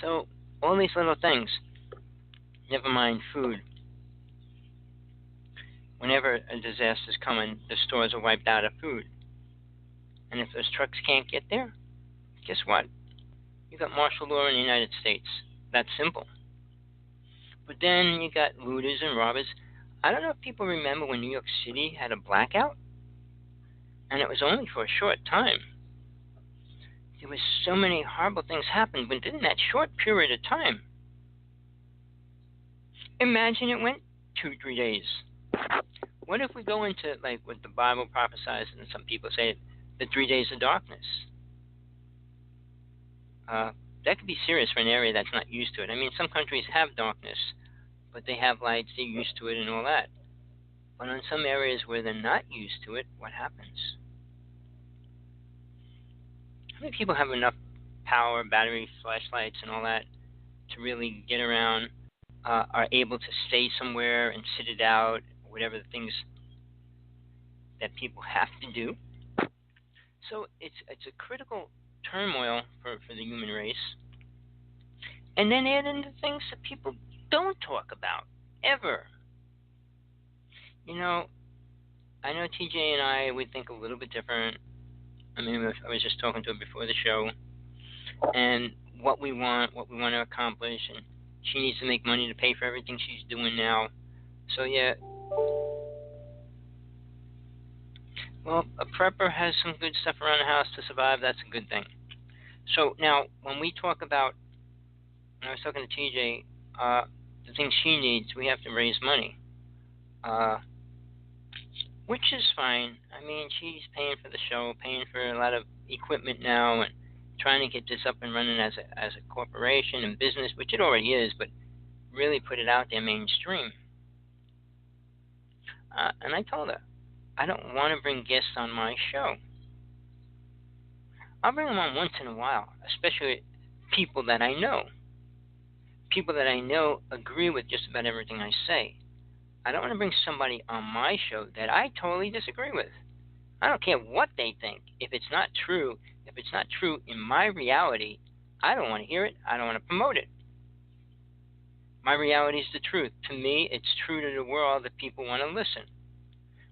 So all these little things, never mind food. Whenever a disaster's coming, the stores are wiped out of food. And if those trucks can't get there, guess what? You got martial law in the United States. That's simple. But then you got looters and robbers. I don't know if people remember when New York City had a blackout, and it was only for a short time. There was so many horrible things happened within that short period of time. Imagine it went 2-3 days. What if we go into like what the Bible prophesies, and some people say the 3 days of darkness? That could be serious for an area that's not used to it. I mean, some countries have darkness, but they have lights, they're used to it and all that. But in some areas where they're not used to it, what happens? How many people have enough power, battery, flashlights, and all that to really get around, are able to stay somewhere and sit it out, whatever the things that people have to do? So it's a critical turmoil for the human race. And then add in the things that people don't talk about, ever. You know, I know TJ and I, we think a little bit different. I mean, I was just talking to her before the show, and what we want to accomplish, and she needs to make money to pay for everything she's doing now. So yeah, well, a prepper has some good stuff around the house to survive. That's a good thing. So now, when we talk about, when I was talking to TJ, the things she needs, we have to raise money, which is fine. I mean, she's paying for the show, paying for a lot of equipment now, and trying to get this up and running as a corporation and business, which it already is, but really put it out there mainstream. And I told her, I don't want to bring guests on my show. I'll bring them on once in a while, especially people that I know. People that I know agree with just about everything I say. I don't want to bring somebody on my show that I totally disagree with. I don't care what they think. If it's not true in my reality, I don't want to hear it. I don't want to promote it. My reality is the truth. To me, it's true to the world that people want to listen.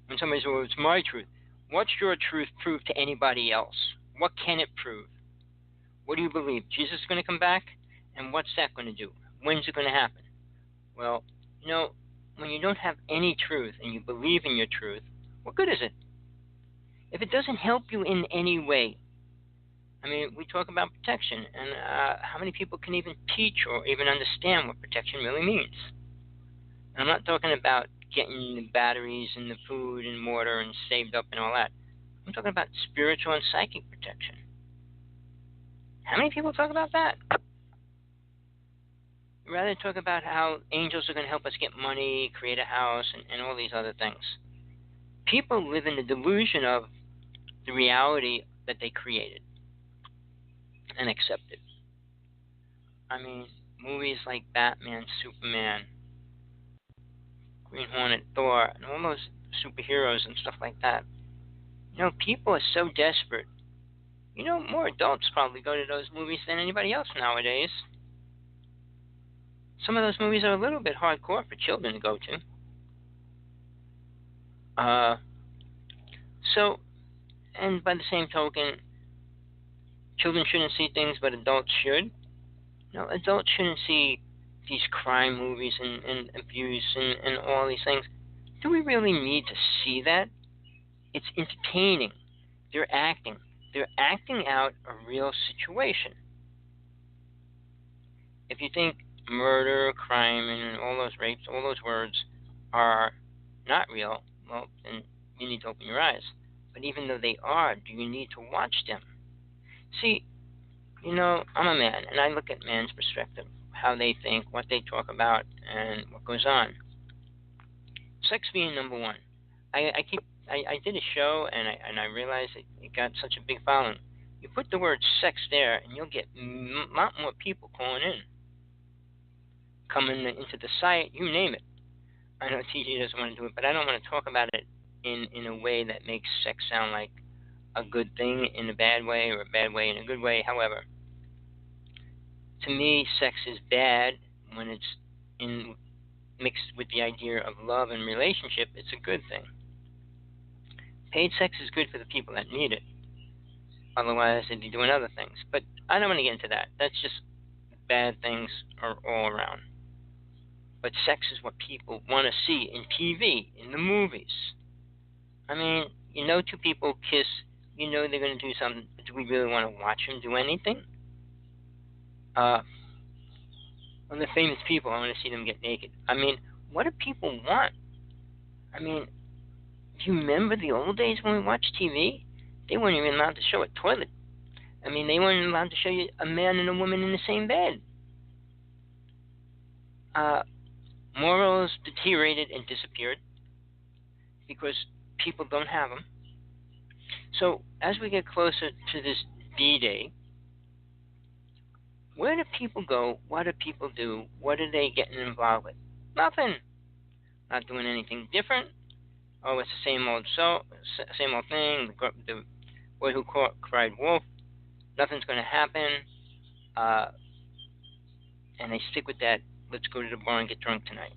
When somebody says, well, it's my truth. What's your truth prove to anybody else? What can it prove? What do you believe? Jesus is going to come back? And what's that going to do? When's it going to happen? Well, you know, when you don't have any truth and you believe in your truth, what good is it? If it doesn't help you in any way, I mean, we talk about protection, and how many people can even teach or even understand what protection really means? And I'm not talking about getting the batteries and the food and water and saved up and all that. I'm talking about spiritual and psychic protection. How many people talk about that? Rather talk about how angels are going to help us get money, create a house, and all these other things. People live in the delusion of the reality that they created and accepted. I mean, movies like Batman, Superman, Green Hornet, Thor, and all those superheroes and stuff like that. You know, people are so desperate. You know, more adults probably go to those movies than anybody else nowadays. Some of those movies are a little bit hardcore for children to go to. So, and by the same token, children shouldn't see things, but adults should. No, adults shouldn't see these crime movies and abuse and all these things. Do we really need to see that? It's entertaining. They're acting. They're acting out a real situation. If you think murder, crime, and all those rapes, all those words are not real, well, then you need to open your eyes. But even though they are, do you need to watch them? See, you know, I'm a man, and I look at man's perspective, how they think, what they talk about, and what goes on. Sex being number one. I did a show, and I realized it got such a big following. You put the word sex there, and you'll get a lot more people calling in. Coming into the site, you name it. I know TJ doesn't want to do it, but I don't want to talk about it in a way that makes sex sound like a good thing in a bad way or a bad way in a good way. However, To me, sex is bad when it's in mixed with the idea of love and relationship. It's a good thing. Paid sex is good for the people that need it. Otherwise, they'd be doing other things. But I don't want to get into that. That's just bad things are all around. But sex is what people want to see in TV, in the movies. I mean, two people kiss, they're going to do something. Do we really want to watch them do anything? When they're famous people, I want to see them get naked. I mean, what do people want? I mean, do you remember the old days when we watched TV? They weren't even allowed to show a toilet. I mean, they weren't allowed to show you a man and a woman in the same bed. Morals deteriorated and disappeared because people don't have them. So as we get closer to this D-Day, where do people go? What do people do? What are they getting involved with? Nothing. Not doing anything different. Oh, it's the same old thing. The boy who cried wolf. Nothing's going to happen. And they stick with that. Let's go to the bar and get drunk tonight.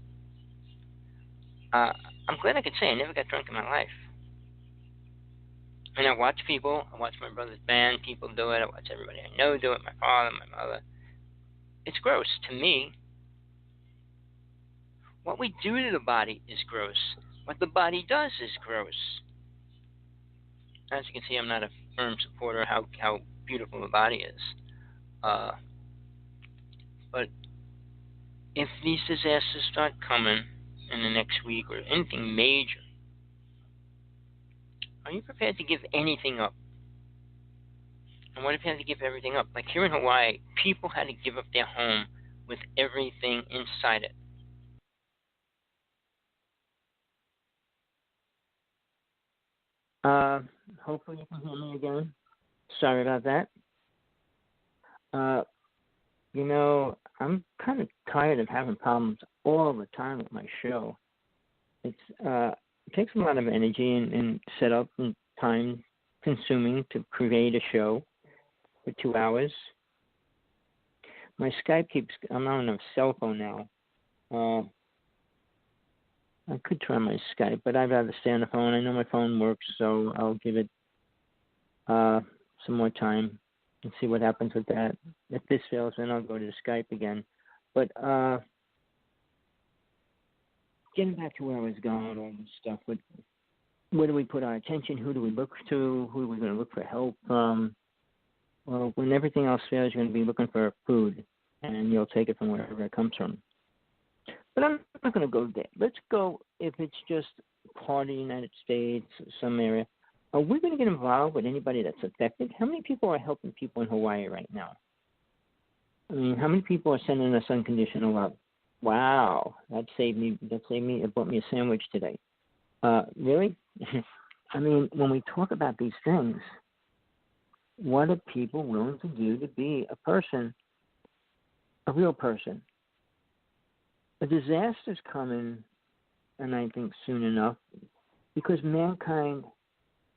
I'm glad I could say I never got drunk in my life. And I watch people. I watch my brother's band. People do it. I watch everybody I know do it. My father, my mother. It's gross to me. What we do to the body is gross. What the body does is gross. As you can see, I'm not a firm supporter of how beautiful the body is. But if these disasters start coming in the next week or anything major, are you prepared to give anything up? And what if you had to give everything up? Like here in Hawaii, people had to give up their home with everything inside it. Hopefully you can hear me again. Sorry about that. I'm kind of tired of having problems all the time with my show. It takes a lot of energy and setup and time consuming to create a show for 2 hours. My Skype I'm on a cell phone now. I could try my Skype, but I'd rather stay on the phone. I know my phone works, so I'll give it some more time and see what happens with that. If this fails, then I'll go to the Skype again. But getting back to where I was going, all this stuff, where do we put our attention? Who do we look to? Who are we going to look for help from? Well, when everything else fails, you're going to be looking for food, and you'll take it from wherever it comes from. But I'm not going to go there. Let's go, if it's just part of the United States, some area. Are we going to get involved with anybody that's affected? How many people are helping people in Hawaii right now? I mean, how many people are sending us unconditional love? Wow, that saved me. It bought me a sandwich today. Really? I mean, when we talk about these things, what are people willing to do to be a person, a real person? A disaster's coming, and I think soon enough, because mankind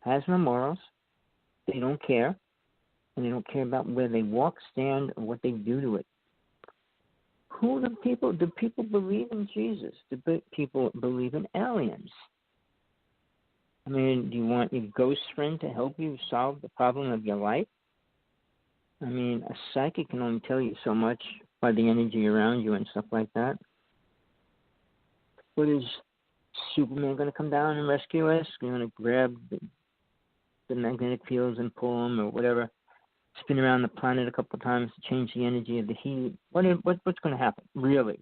has no morals. They don't care, and they don't care about where they walk, stand, or what they do to it. Do people believe in Jesus? Do people believe in aliens? I mean, do you want your ghost friend to help you solve the problem of your life? I mean, a psychic can only tell you so much by the energy around you and stuff like that. What is Superman going to come down and rescue us? Going to grab the magnetic fields and pull them or whatever? Spin around the planet a couple of times to change the energy of the heat? What's going to happen, really?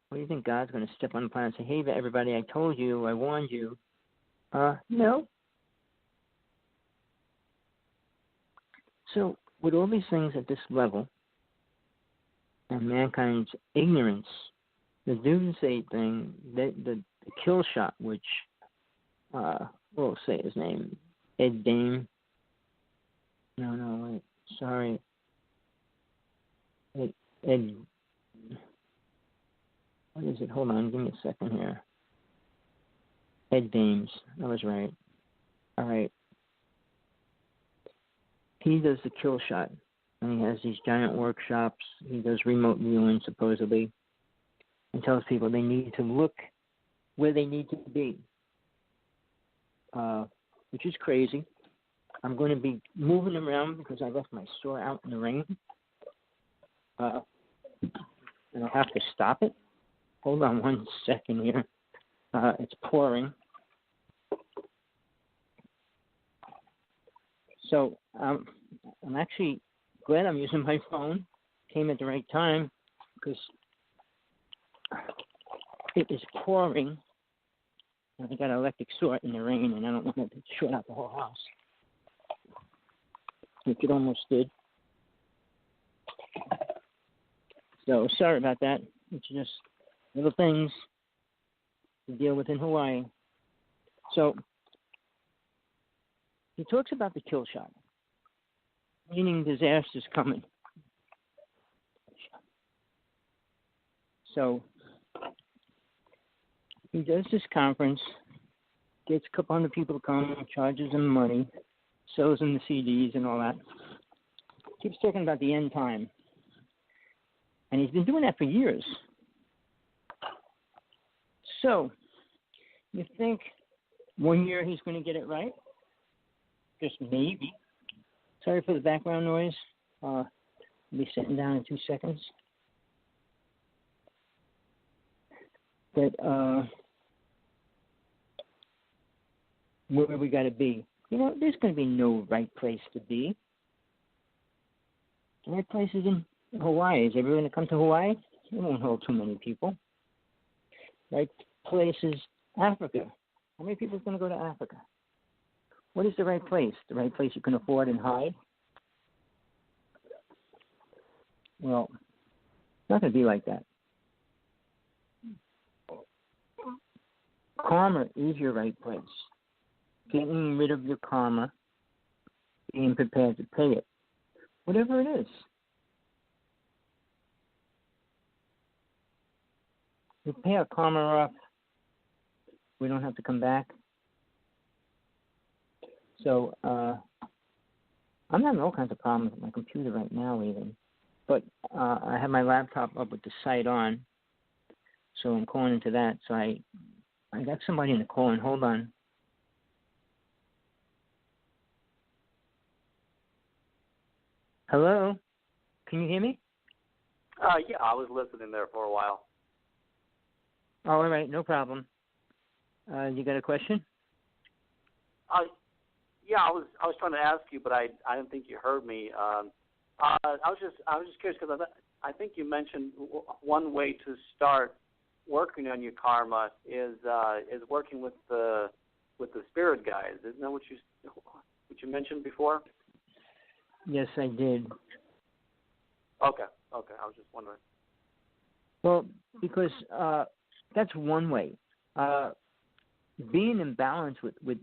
What do you think? God's going to step on the planet and say, hey, everybody, I told you, I warned you. No. So with all these things at this level and mankind's ignorance, the doomsday thing, the kill shot, which, we'll say his name, Ed Dame. No, wait, sorry. Ed, what is it? Hold on, give me a second here. Ed Dames, I was right. All right. He does the kill shot. And he has these giant workshops. He does remote viewing, supposedly, and tells people they need to look where they need to be, which is crazy. I'm going to be moving around because I left my store out in the rain, and I'll have to stop it. Hold on one second here. It's pouring. So I'm actually glad I'm using my phone. Came at the right time because it is pouring. And I got an electric store in the rain, and I don't want to short out the whole house, which it almost did. So sorry about that. It's just little things to deal with in Hawaii. So he talks about the kill shot, meaning disaster's coming. So he does this conference, gets a couple hundred people to come, charges them money, sells them the CDs and all that. Keeps talking about the end time. And he's been doing that for years. So, you think 1 year he's going to get it right? Just maybe. Sorry for the background noise. I'll be sitting down in 2 seconds. But where we got to be. You know, there's going to be no right place to be. The right place is in Hawaii. Is everyone going to come to Hawaii? It won't hold too many people. Right place is Africa. How many people are going to go to Africa? What is the right place? The right place you can afford and hide? Well, it's not going to be like that. Karma is your right place. Getting rid of your karma, being prepared to pay it, whatever it is. We pay our karma off, we don't have to come back. So I'm having all kinds of problems with my computer right now even. But I have my laptop up with the site on, so I'm calling into that. So I got somebody in the call, and hold on. Hello? Can you hear me? Yeah, I was listening there for a while. Oh, all right, no problem. You got a question? Yeah, I was trying to ask you, but I didn't think you heard me. I was just curious because I think you mentioned one way to start working on your karma is working with the spirit guides. Isn't that what you mentioned before? Yes, I did. Okay. I was just wondering. Well, because that's one way. Being in balance with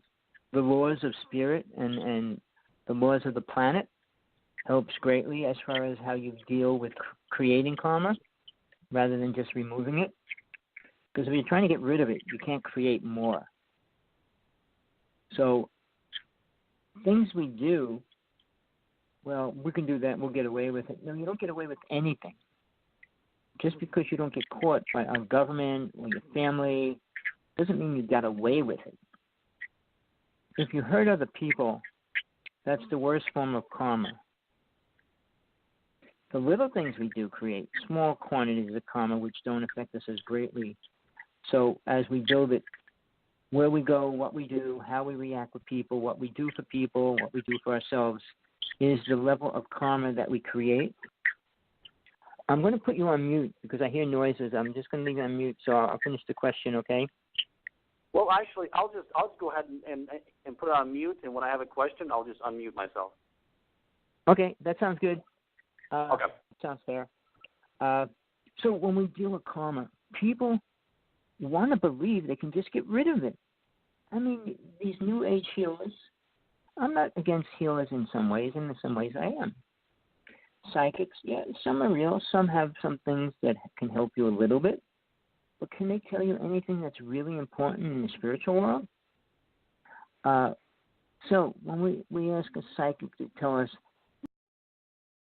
the laws of spirit and the laws of the planet helps greatly as far as how you deal with creating karma rather than just removing it. Because if you're trying to get rid of it, you can't create more. So things we do, well, we can do that, we'll get away with it. No, you don't get away with anything. Just because you don't get caught by our government or your family doesn't mean you got away with it. If you hurt other people, that's the worst form of karma. The little things we do create small quantities of karma which don't affect us as greatly. So as we build it, where we go, what we do, how we react with people, what we do for people, what we do for ourselves, is the level of karma that we create. I'm going to put you on mute because I hear noises. I'm just going to leave you on mute, so I'll finish the question, okay? Well, actually, I'll just go ahead and put it on mute, and when I have a question, I'll just unmute myself. Okay, that sounds good. Okay. Sounds fair. So when we deal with karma, people want to believe they can just get rid of it. I mean, these New Age healers, I'm not against healers in some ways, and in some ways I am. Psychics, yeah, some are real. Some have some things that can help you a little bit. But can they tell you anything that's really important in the spiritual world? So when we ask a psychic to tell us